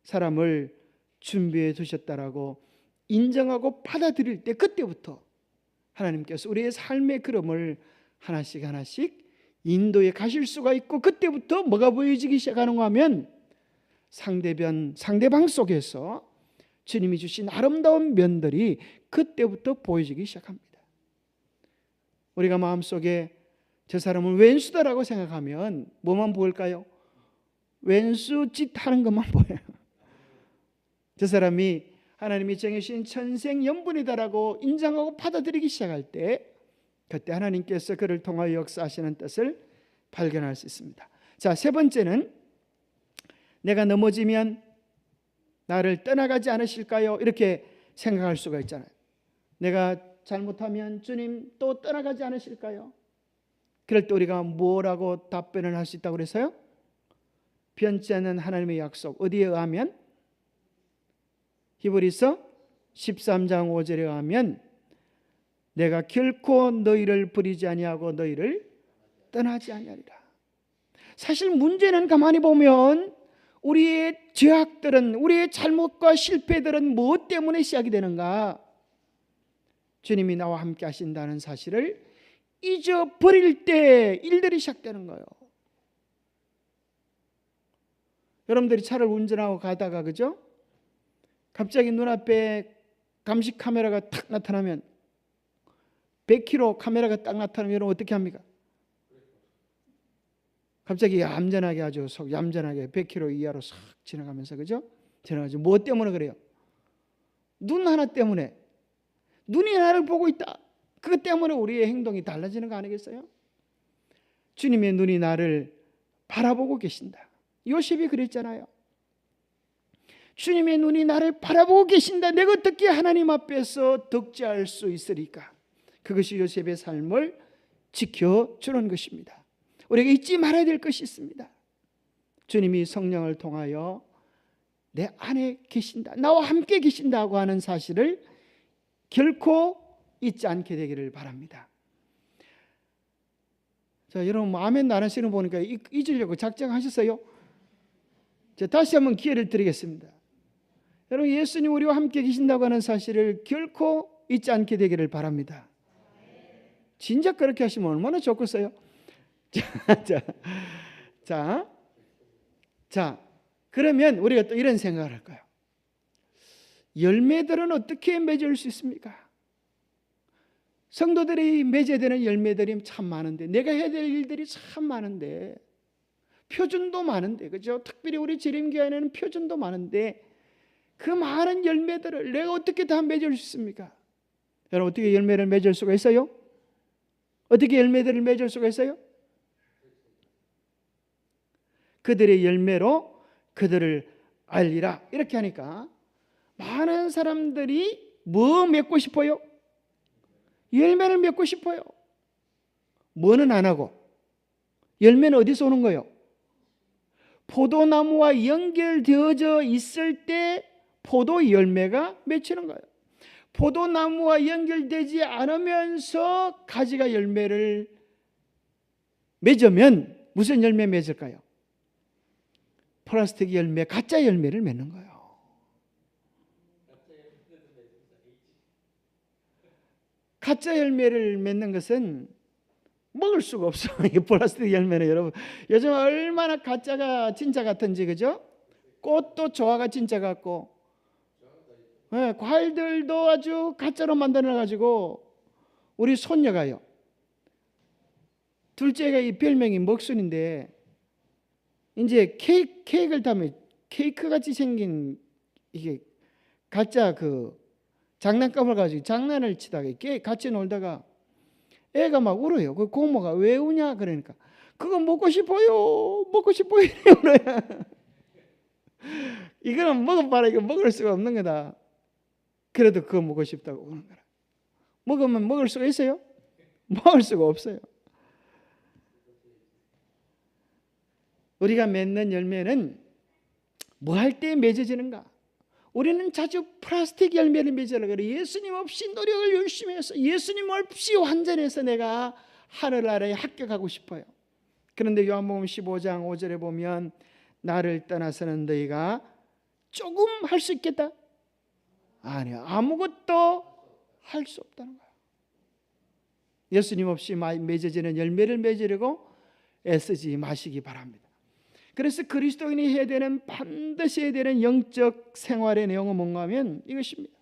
사람을 준비해 두셨다라고 인정하고 받아들일 때, 그때부터 하나님께서 우리의 삶의 걸음을 하나씩 인도에 가실 수가 있고, 그때부터 뭐가 보여지기 시작하는가 하면 상대방 속에서 주님이 주신 아름다운 면들이 그때부터 보여지기 시작합니다. 우리가 마음속에 저 사람은 왼수다라고 생각하면 뭐만 보일까요? 왼수 짓 하는 것만 보여요. 저 사람이 하나님이 정해주신 천생연분이다라고 인정하고 받아들이기 시작할 때, 그때 하나님께서 그를 통하여 역사하시는 뜻을 발견할 수 있습니다. 자, 세 번째는 내가 넘어지면 나를 떠나가지 않으실까요? 이렇게 생각할 수가 있잖아요. 내가 잘못하면 주님 또 떠나가지 않으실까요? 그럴 때 우리가 뭐라고 답변을 할 수 있다고 그래서요? 변치 않는 하나님의 약속, 어디에 의하면? 히브리서 13장 5절에 의하면 내가 결코 너희를 버리지 아니하고 너희를 떠나지 아니하리라. 사실 문제는 가만히 보면 우리의 죄악들은, 우리의 잘못과 실패들은 무엇 때문에 시작이 되는가? 주님이 나와 함께 하신다는 사실을 잊어버릴 때 일들이 시작되는 거예요. 여러분들이 차를 운전하고 가다가 그죠? 갑자기 눈앞에 감시 카메라가 탁 나타나면 100km 카메라가 딱 나타나면 여러분 어떻게 합니까? 갑자기 얌전하게 아주 속 얌전하게 100km 이하로 싹 지나가면서 그죠? 지나가죠. 뭐 때문에 그래요? 눈 하나 때문에. 눈이 나를 보고 있다. 그것 때문에 우리의 행동이 달라지는 거 아니겠어요? 주님의 눈이 나를 바라보고 계신다. 요셉이 그랬잖아요. 주님의 눈이 나를 바라보고 계신다. 내가 어떻게 하나님 앞에서 덕지할 수 있으리까? 그것이 요셉의 삶을 지켜주는 것입니다. 우리가 잊지 말아야 될 것이 있습니다. 주님이 성령을 통하여 내 안에 계신다, 나와 함께 계신다고 하는 사실을 결코 잊지 않게 되기를 바랍니다. 자, 여러분 아멘 안 하시는 거 보니까 잊으려고 작정하셨어요? 자, 다시 한번 기회를 드리겠습니다. 여러분 예수님 우리와 함께 계신다고 하는 사실을 결코 잊지 않게 되기를 바랍니다. 진짜 그렇게 하시면 얼마나 좋겠어요? 자, 그러면 우리가 또 이런 생각을 할까요? 열매들은 어떻게 맺을 수 있습니까? 성도들이 맺어야 되는 열매들이 참 많은데, 내가 해야 될 일들이 참 많은데, 표준도 많은데, 그죠? 특별히 우리 재림교회에는 표준도 많은데, 그 많은 열매들을 내가 어떻게 다 맺을 수 있습니까? 여러분 어떻게 열매를 맺을 수가 있어요? 어떻게 열매들을 맺을 수가 있어요? 그들의 열매로 그들을 알리라. 이렇게 하니까 많은 사람들이 뭐 맺고 싶어요? 열매를 맺고 싶어요. 뭐는 안 하고? 열매는 어디서 오는 거예요? 포도나무와 연결되어져 있을 때 포도 열매가 맺히는 거예요. 포도나무와 연결되지 않으면서 가지가 열매를 맺으면 무슨 열매 맺을까요? 플라스틱 열매, 가짜 열매를 맺는 거예요. 가짜 열매를 맺는 것은 먹을 수가 없어. 이 플라스틱 열매는 여러분 요즘 얼마나 가짜가 진짜 같은지, 그죠? 꽃도 조화가 진짜 같고, 네, 과일들도 아주 가짜로 만들어가지고 우리 손녀가요, 둘째가 이 별명이 먹순인데 이제 케이크를 타면 케이크 같이 생긴 이게 가짜 그 장난감을 가지고 장난을 치다가 같이 놀다가 애가 막 울어요. 그 고모가 왜 우냐 그러니까 그거 먹고 싶어요. 먹고 싶어요. 이거는 먹어봐라. 이거 먹을 수가 없는 거다. 그래도 그거 먹고 싶다고 우는 거라. 먹으면 먹을 수가 있어요? 먹을 수가 없어요. 우리가 맺는 열매는 뭐 할 때 맺어지는가? 우리는 자주 플라스틱 열매를 맺으려고 그래. 예수님 없이 노력을 열심히 해서, 예수님 없이 완전해서 내가 하늘나라에 합격하고 싶어요. 그런데 요한복음 15장 5절에 보면 나를 떠나서는 너희가 조금 할 수 있겠다? 아니야. 아무것도 할 수 없다는 거야. 예수님 없이 맺어지는 열매를 맺으려고 애쓰지 마시기 바랍니다. 그래서 그리스도인이 해야 되는, 반드시 해야 되는 영적 생활의 내용은 뭔가 하면 이것입니다.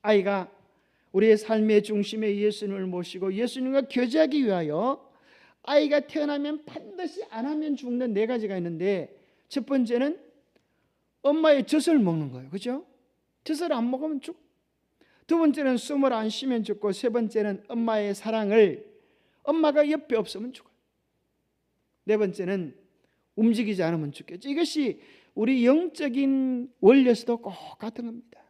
아이가 우리의 삶의 중심에 예수님을 모시고 예수님과 교제하기 위하여 아이가 태어나면 반드시 안 하면 죽는 4가지가 있는데, 첫 번째는 엄마의 젖을 먹는 거예요. 그렇죠? 젖을 안 먹으면 죽고, 두 번째는 숨을 안 쉬면 죽고, 세 번째는 엄마의 사랑을, 엄마가 옆에 없으면 죽어요. 네 번째는 움직이지 않으면 죽겠죠. 이것이 우리 영적인 원리에서도 꼭 같은 겁니다.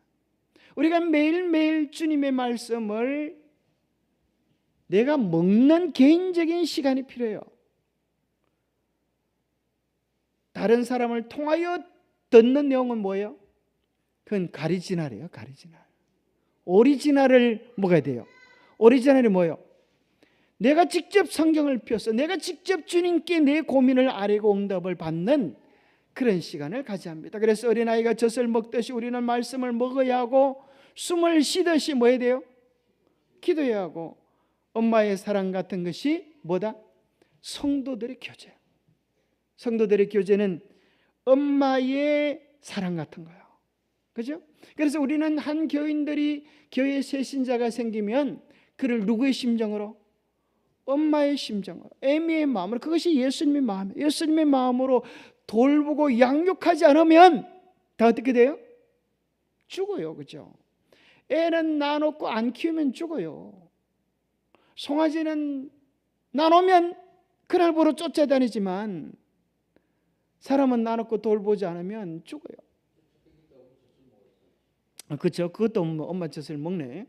우리가 매일매일 주님의 말씀을 내가 먹는 개인적인 시간이 필요해요. 다른 사람을 통하여 듣는 내용은 뭐예요? 그건 가리지널이에요. 가리지널. 오리지널을 먹어야 돼요. 오리지널이 뭐예요? 내가 직접 성경을 펴서 내가 직접 주님께 내 고민을 아뢰고 응답을 받는 그런 시간을 가져야 합니다. 그래서 어린아이가 젖을 먹듯이 우리는 말씀을 먹어야 하고, 숨을 쉬듯이 뭐 해야 돼요? 기도해야 하고, 엄마의 사랑 같은 것이 뭐다? 성도들의 교제. 성도들의 교제는 엄마의 사랑 같은 거예요. 그죠? 그래서 우리는 한 교인들이 교회 새신자가 생기면 그를 누구의 심정으로? 엄마의 심정으로, 애미의 마음으로, 그것이 예수님의 마음이에요. 예수님의 마음으로 돌보고 양육하지 않으면 다 어떻게 돼요? 죽어요. 그죠? 애는 나놓고 안 키우면 죽어요. 송아지는 나놓으면 그날부로 쫓아다니지만 사람은 나놓고 돌보지 않으면 죽어요. 그렇죠? 그것도 엄마 젖을 먹네.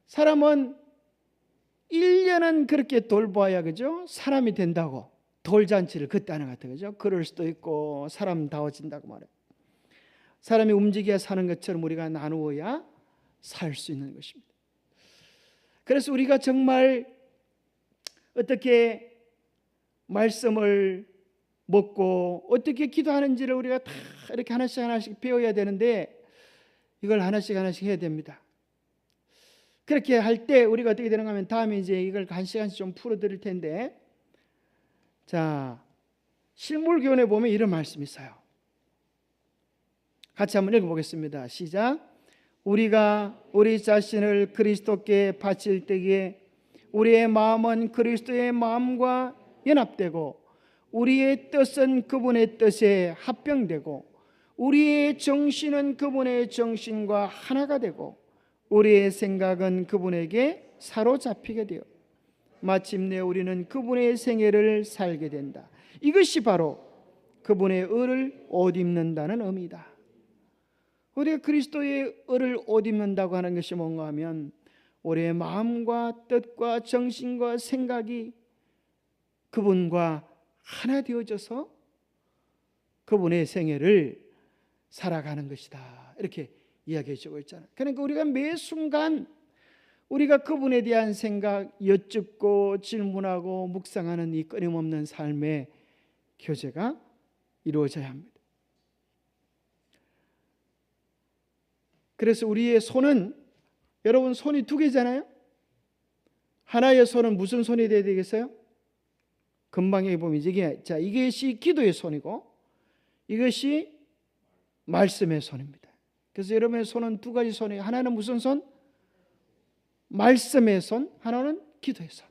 사람은 1년은 그렇게 돌봐야, 그죠? 사람이 된다고. 돌잔치를 그때 하는 것 같아요. 그죠? 그럴 수도 있고 사람다워진다고 말해요. 사람이 움직여야 사는 것처럼 우리가 나누어야 살 수 있는 것입니다. 그래서 우리가 정말 어떻게 말씀을 먹고 어떻게 기도하는지를 우리가 다 이렇게 하나씩 하나씩 배워야 되는데 이걸 하나씩 하나씩 해야 됩니다. 그렇게 할 때 우리가 어떻게 되는가 하면 다음에 이제 이걸 한 시간씩 좀 풀어드릴 텐데, 자, 실물교훈에 보면 이런 말씀이 있어요. 같이 한번 읽어보겠습니다. 시작. 우리가 우리 자신을 그리스도께 바칠 때에 우리의 마음은 그리스도의 마음과 연합되고 우리의 뜻은 그분의 뜻에 합병되고 우리의 정신은 그분의 정신과 하나가 되고 우리의 생각은 그분에게 사로잡히게 되어 마침내 우리는 그분의 생애를 살게 된다. 이것이 바로 그분의 의를 옷 입는다는 의미다. 우리가 그리스도의 의를 옷 입는다고 하는 것이 뭔가 하면 우리의 마음과 뜻과 정신과 생각이 그분과 하나 되어져서 그분의 생애를 살아가는 것이다. 이렇게 이야기해 주고 있잖아요. 그러니까 우리가 매 순간 우리가 그분에 대한 생각, 여쭙고 질문하고 묵상하는 이 끊임없는 삶의 교제가 이루어져야 합니다. 그래서 우리의 손은, 여러분 손이 두 개잖아요. 하나의 손은 무슨 손이 돼야 되겠어요? 금방 여기 보면 이것이 기도의 손이고 이것이 말씀의 손입니다. 그래서 여러분의 손은 두 가지 손이, 하나는 무슨 손? 말씀의 손, 하나는 기도의 손.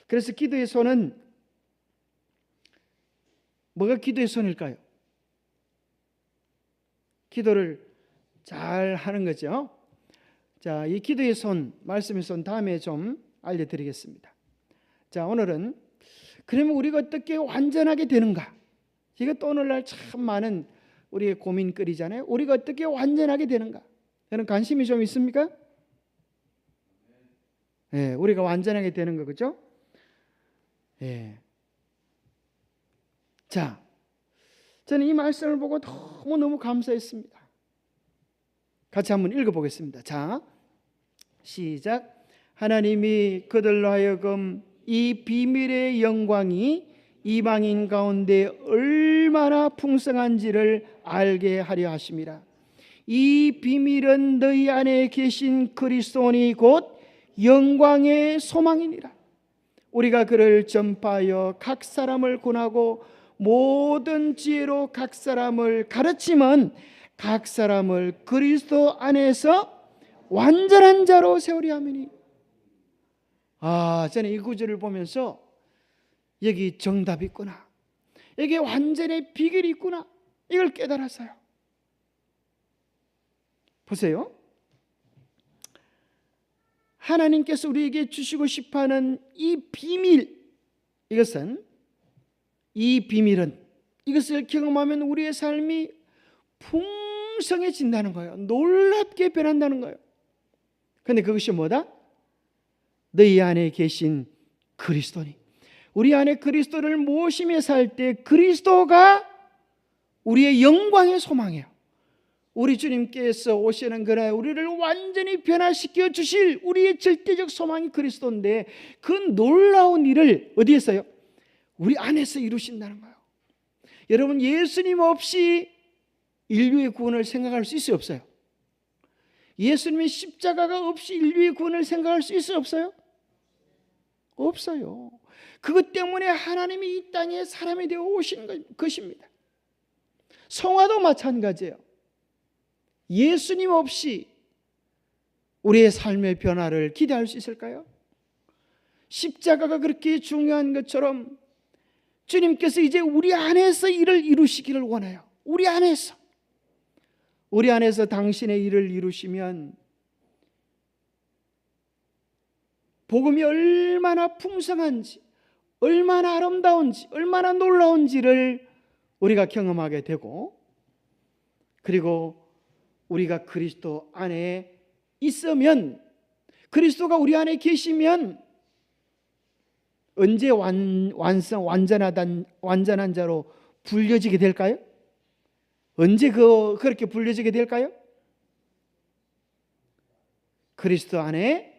그래서 기도의 손은 뭐가 기도의 손일까요? 기도를 잘 하는 거죠. 자, 이 기도의 손, 말씀의 손 다음에 좀 알려드리겠습니다. 자, 오늘은 그러면 우리가 어떻게 완전하게 되는가? 이것도 오늘날 참 많은 우리의 고민거리잖아요. 우리가 어떻게 완전하게 되는가? 여러분 관심이 좀 있습니까? 네, 우리가 완전하게 되는 거, 그죠? 네. 자, 저는 이 말씀을 보고 너무 감사했습니다. 같이 한번 읽어보겠습니다. 자, 시작. 하나님이 그들로 하여금 이 비밀의 영광이 이방인 가운데 얼마나 풍성한지를 알게 하려 하심이라. 이 비밀은 너희 안에 계신 그리스도니 곧 영광의 소망이니라. 우리가 그를 전파하여 각 사람을 권하고 모든 지혜로 각 사람을 가르치면 각 사람을 그리스도 안에서 완전한 자로 세우려 함이니. 저는 이 구절을 보면서 여기 정답이 있구나, 여기 완전의 비결이 있구나, 이걸 깨달았어요. 보세요. 하나님께서 우리에게 주시고 싶어하는 이 비밀, 이 비밀은 이것을 경험하면 우리의 삶이 풍성해진다는 거예요. 놀랍게 변한다는 거예요. 그런데 그것이 뭐다? 너희 안에 계신 그리스도니. 우리 안에 그리스도를 모시며 살 때 그리스도가 우리의 영광의 소망이에요. 우리 주님께서 오시는 그날 우리를 완전히 변화시켜 주실 우리의 절대적 소망이 그리스도인데 그 놀라운 일을 어디에서요? 우리 안에서 이루신다는 거예요. 여러분, 예수님 없이 인류의 구원을 생각할 수 있어요, 없어요? 예수님의 십자가가 없이 인류의 구원을 생각할 수 있어요, 없어요? 없어요. 그것 때문에 하나님이 이 땅에 사람이 되어 오신 것입니다. 성화도 마찬가지예요. 예수님 없이 우리의 삶의 변화를 기대할 수 있을까요? 십자가가 그렇게 중요한 것처럼 주님께서 이제 우리 안에서 일을 이루시기를 원해요. 우리 안에서 당신의 일을 이루시면 복음이 얼마나 풍성한지, 얼마나 아름다운지, 얼마나 놀라운지를 우리가 경험하게 되고, 그리고 우리가 그리스도 안에 있으면, 그리스도가 우리 안에 계시면 언제 완전한 자로 불려지게 될까요? 언제 그렇게 불려지게 될까요? 그리스도 안에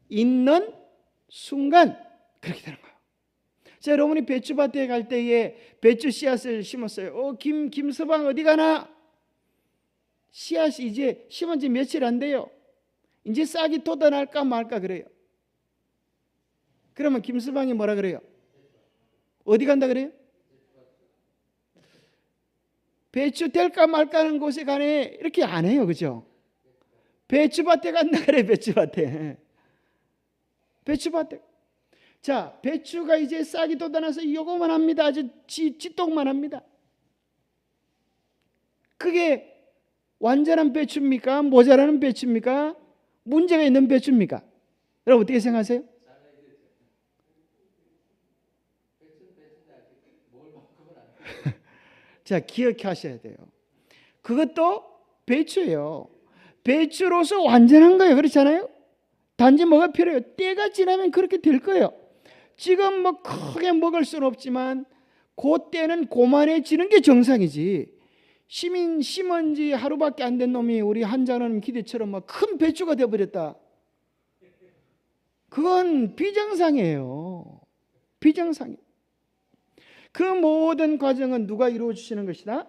있는 순간 그렇게 되는 거예요. 자, 여러분이 배추밭에 갈 때에 배추 씨앗을 심었어요. 김서방 어디 가나? 씨앗이 이제 심은 지 며칠 안 돼요. 이제 싹이 돋아날까 말까 그래요. 그러면 김서방이 뭐라 그래요? 어디 간다 그래요? 배추 될까 말까 하는 곳에 가네 이렇게 안 해요. 그죠? 배추밭에 간다 그래. 배추밭에. 자, 배추가 이제 싹이 돋아나서 요거만 합니다. 아주 찌똥만 합니다. 그게 완전한 배추입니까? 모자라는 배추입니까? 문제가 있는 배추입니까? 여러분 어떻게 생각하세요? 자, 기억하셔야 돼요. 그것도 배추예요. 배추로서 완전한 거예요. 그렇잖아요? 단지 뭐가 필요해요? 때가 지나면 그렇게 될 거예요. 지금 뭐 크게 먹을 수는 없지만 그 때는 고만해지는 게 정상이지. 심은 지 하루밖에 안 된 놈이 우리 한자는 기대처럼 막 큰 배추가 되어버렸다. 그건 비정상이에요. 비정상이에요. 그 모든 과정은 누가 이루어 주시는 것이다?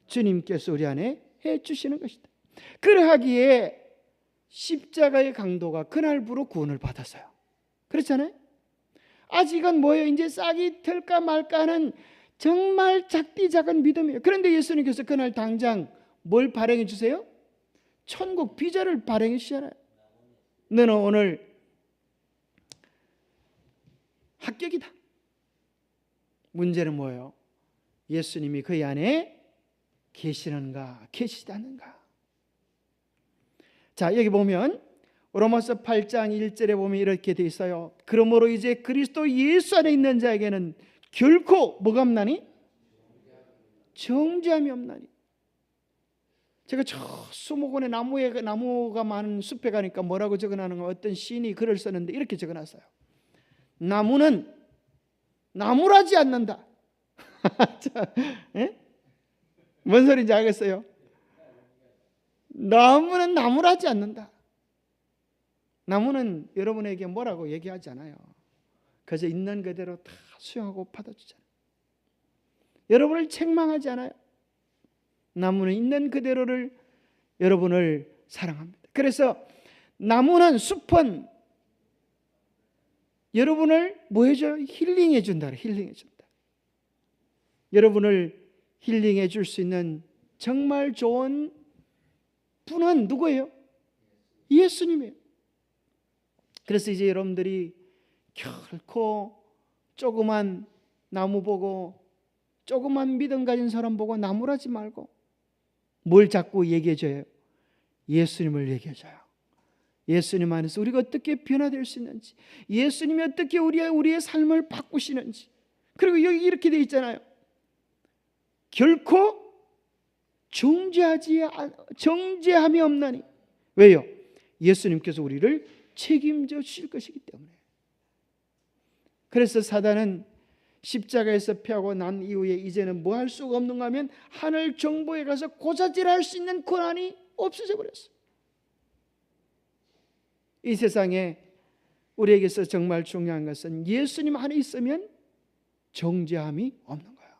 주님께서 우리 안에 해 주시는 것이다. 그러하기에 십자가의 강도가 그날부로 구원을 받았어요. 그렇잖아요? 아직은 뭐예요? 이제 싹이 털까 말까 하는 정말 작디 작은 믿음이에요. 그런데 예수님께서 그날 당장 뭘 발행해 주세요? 천국 비자를 발행해 주시잖아요. 너는 오늘 합격이다. 문제는 뭐예요? 예수님이 그 안에 계시는가 계시지 않는가. 자, 여기 보면 로마서 8장 1절에 보면 이렇게 돼 있어요. 그러므로 이제 그리스도 예수 안에 있는 자에게는 결코 뭐가 없나니? 정죄함이 없나니. 제가 저 수목원에 나무가 많은 숲에 가니까 뭐라고 적어놨는가, 어떤 시인이 글을 썼는데 이렇게 적어놨어요. 나무는 나무라지 않는다. 자, 예? 뭔 소리인지 알겠어요? 나무는 나무라지 않는다. 나무는 여러분에게 뭐라고 얘기하지 않아요. 그저 있는 그대로 다 수용하고 받아주잖아요. 여러분을 책망하지 않아요. 나무는 있는 그대로를 여러분을 사랑합니다. 그래서 나무는, 숲은 여러분을 뭐 해줘요? 힐링해 준다. 힐링해 준다. 여러분을 힐링해 줄 수 있는 정말 좋은 분은 누구예요? 예수님이에요. 그래서 이제 여러분들이 결코 조그만 나무 보고, 조그만 믿음 가진 사람 보고 나무라지 말고 뭘 자꾸 얘기해줘요? 예수님을 얘기해줘요. 예수님 안에서 우리가 어떻게 변화될 수 있는지, 예수님이 어떻게 우리의 삶을 바꾸시는지. 그리고 여기 이렇게 돼 있잖아요. 결코 정죄함이 없나니. 왜요? 예수님께서 우리를 책임져 주실 것이기 때문에. 그래서 사단은 십자가에서 피하고 난 이후에 이제는 뭐 할 수가 없는가 하면 하늘 정보에 가서 고자질할 수 있는 권한이 없어져 버렸어요. 이 세상에 우리에게서 정말 중요한 것은 예수님 안에 있으면 정죄함이 없는 거예요.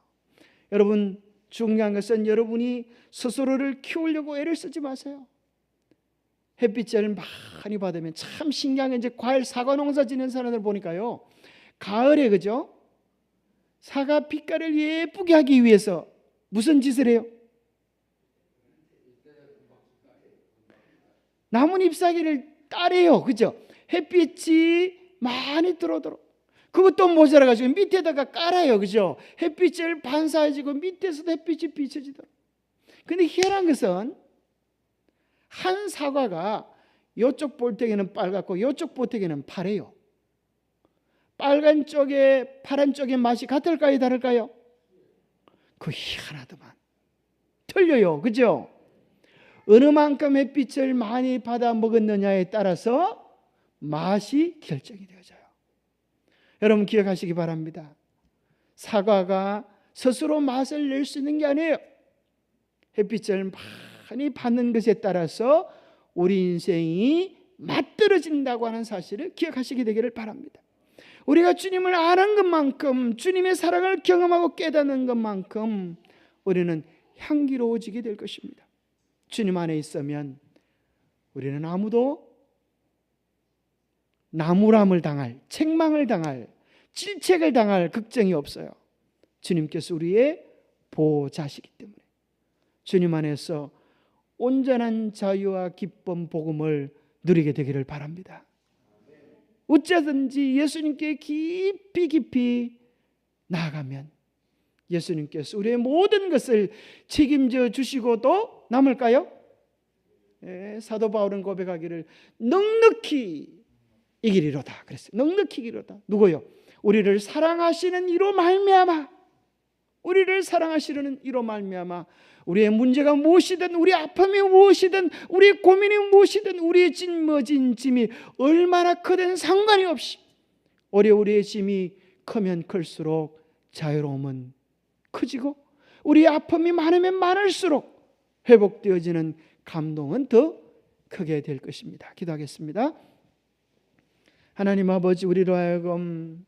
여러분, 중요한 것은 여러분이 스스로를 키우려고 애를 쓰지 마세요. 햇빛을 많이 받으면 참 신기한 게 이제 과일 사과 농사 짓는 사람들 보니까요. 가을에 그죠? 사과 빛깔을 예쁘게 하기 위해서 무슨 짓을 해요? 나뭇 잎사귀를 따래요. 그죠? 햇빛이 많이 들어오도록. 그것도 모자라가지고 밑에다가 깔아요. 그죠? 햇빛을 반사해주고 밑에서도 햇빛이 비춰지도록. 근데 희한한 것은 한 사과가 이쪽 볼때기는 빨갛고 이쪽 볼때기는 파래요. 빨간 쪽에 파란 쪽의 맛이 같을까요? 다를까요? 그 희한하더만. 틀려요. 그죠? 어느 만큼 햇빛을 많이 받아 먹었느냐에 따라서 맛이 결정이 되어져요. 여러분 기억하시기 바랍니다. 사과가 스스로 맛을 낼 수 있는 게 아니에요. 햇빛을 많이 받는 것에 따라서 우리 인생이 맛들어진다고 하는 사실을 기억하시게 되기를 바랍니다. 우리가 주님을 아는 것만큼, 주님의 사랑을 경험하고 깨닫는 것만큼 우리는 향기로워지게 될 것입니다. 주님 안에 있으면 우리는 아무도 나무람을 당할, 책망을 당할, 질책을 당할 걱정이 없어요. 주님께서 우리의 보호자시기 때문에. 주님 안에서 온전한 자유와 기쁨, 복음을 누리게 되기를 바랍니다. 어쩌든지 예수님께 깊이 나아가면 예수님께서 우리의 모든 것을 책임져 주시고도 남을까요? 사도 바울은 고백하기를 넉넉히 이기리로다 그랬어요. 넉넉히 이기리로다. 누구요? 우리를 사랑하시는 이로 말미암아, 우리를 사랑하시는 이로 말미암아 우리의 문제가 무엇이든, 우리 아픔이 무엇이든, 우리의 고민이 무엇이든, 우리의 짊어진 짐이 얼마나 크든 상관이 없이 우리의 짐이 크면 클수록 자유로움은 커지고 우리의 아픔이 많으면 많을수록 회복되어지는 감동은 더 크게 될 것입니다. 기도하겠습니다. 하나님 아버지, 우리로 하여금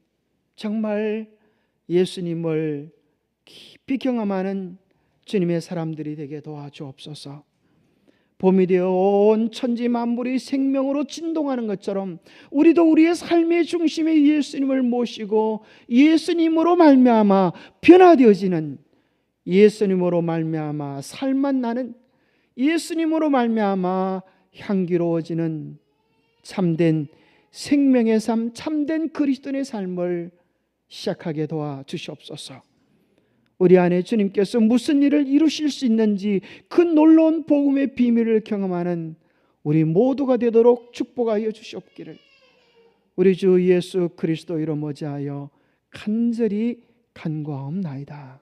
정말 예수님을 깊이 경험하는 주님의 사람들이 되게 도와주옵소서. 봄이 되어 온 천지 만물이 생명으로 진동하는 것처럼 우리도 우리의 삶의 중심에 예수님을 모시고 예수님으로 말미암아 변화되어지는, 예수님으로 말미암아 살맛 나는, 예수님으로 말미암아 향기로워지는 참된 생명의 삶, 참된 그리스도인의 삶을 시작하게 도와주시옵소서. 우리 안에 주님께서 무슨 일을 이루실 수 있는지 그 놀라운 복음의 비밀을 경험하는 우리 모두가 되도록 축복하여 주시옵기를 우리 주 예수 그리스도 이름 어지하여 간절히 간구하옵나이다.